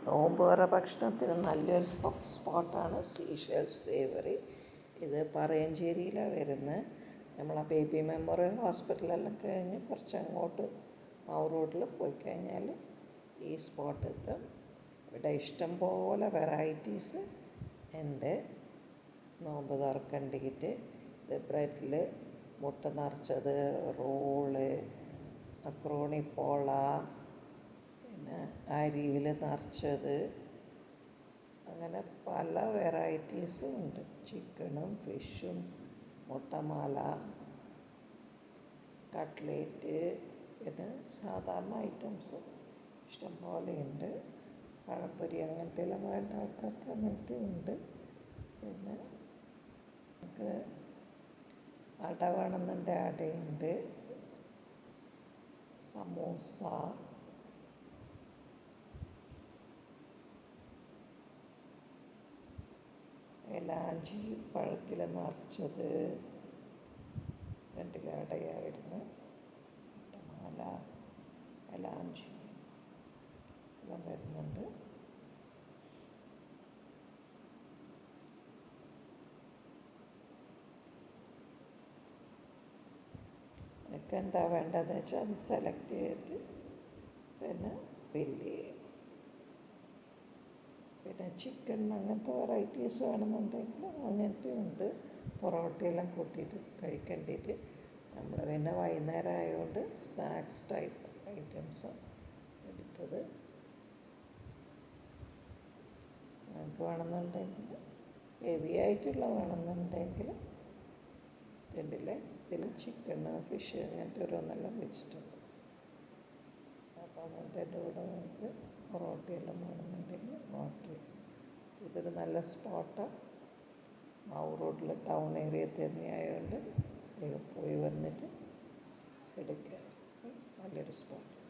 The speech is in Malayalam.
നോമ്പ് തുറ ഭക്ഷണത്തിന് നല്ലൊരു സ്പോട്ടാണ് സീഷെൽസ് സേവറി. ഇത് പറയഞ്ചേരിയിലാണ് വരുന്നത്. നമ്മളെ ബേബി മെമ്മോറിയൽ ഹോസ്പിറ്റലെല്ലാം കഴിഞ്ഞ് കുറച്ചങ്ങോട്ട് മൗ റോഡിൽ പോയി കഴിഞ്ഞാൽ ഈ സ്പോട്ട് എത്തും. ഇവിടെ ഇഷ്ടംപോലെ വെറൈറ്റീസ് ഉണ്ട്. നോമ്പ് തുറക്കണ്ടിയിട്ട് ഇത് ബ്രെഡിൽ മുട്ട നിറച്ചത്, റോള്, മക്രോണി പോള, പിന്നെ അരിയിൽ നിറച്ചത്, അങ്ങനെ പല വെറൈറ്റീസും ഉണ്ട്. ചിക്കനും ഫിഷും മുട്ടമാല, കട്ട്ലേറ്റ്, പിന്നെ സാധാരണ ഐറ്റംസും ഇഷ്ടംപോലെ ഉണ്ട്. പഴംപൊരി അങ്ങനത്തെ എല്ലാം വേണ്ട ആൾക്കാർക്ക് അങ്ങനത്തെ ഉണ്ട്. പിന്നെ നമുക്ക് അട വേണമെന്നുണ്ടെങ്കിൽ അടയുണ്ട്, സമൂസ, എലാഞ്ചി പഴത്തിൽ നിറച്ചത്, രണ്ടിലും അടയാണ് വരുന്നത്. മുട്ടമാല, എലാഞ്ചി എല്ലാം വരുന്നുണ്ട്. എനിക്ക് എന്താ വേണ്ടതെന്ന് വെച്ചാൽ അത് സെലക്ട് ചെയ്തിട്ട് പിന്നെ ബില്ല് ചെയ്യും. പിന്നെ ചിക്കൻ അങ്ങനത്തെ വെറൈറ്റീസ് വേണമെന്നുണ്ടെങ്കിൽ അങ്ങനത്തെ ഉണ്ട്. പൊറോട്ടയെല്ലാം കൂട്ടിയിട്ട് കഴിക്കേണ്ടിയിട്ട് നമ്മൾ പിന്നെ വൈകുന്നേരം ആയതുകൊണ്ട് സ്നാക്സ് ടൈപ്പ് ഐറ്റംസാണ് എടുത്തത്. നമുക്ക് വേണമെന്നുണ്ടെങ്കിൽ ഹെവി ആയിട്ടുള്ള വേണമെന്നുണ്ടെങ്കിൽ ഇതിൻ്റെ ഇതിൽ ചിക്കൻ ഫിഷ് അങ്ങനത്തെ ഓരോന്നെല്ലാം വെച്ചിട്ടുണ്ട്. അപ്പോൾ അങ്ങനത്തെ കൂടെ നമുക്ക് പൊറോട്ടയെല്ലാം വേണമെന്നുണ്ടെങ്കിൽ ഓർഡർ ചെയ്യും. ഇതൊരു നല്ല സ്പോട്ടാണ്. മൗ റോഡിൽ ടൗൺ ഏരിയ തന്നെയായതുകൊണ്ട് പോയി വന്നിട്ട് എടുക്കുക. നല്ലൊരു സ്പോട്ട്.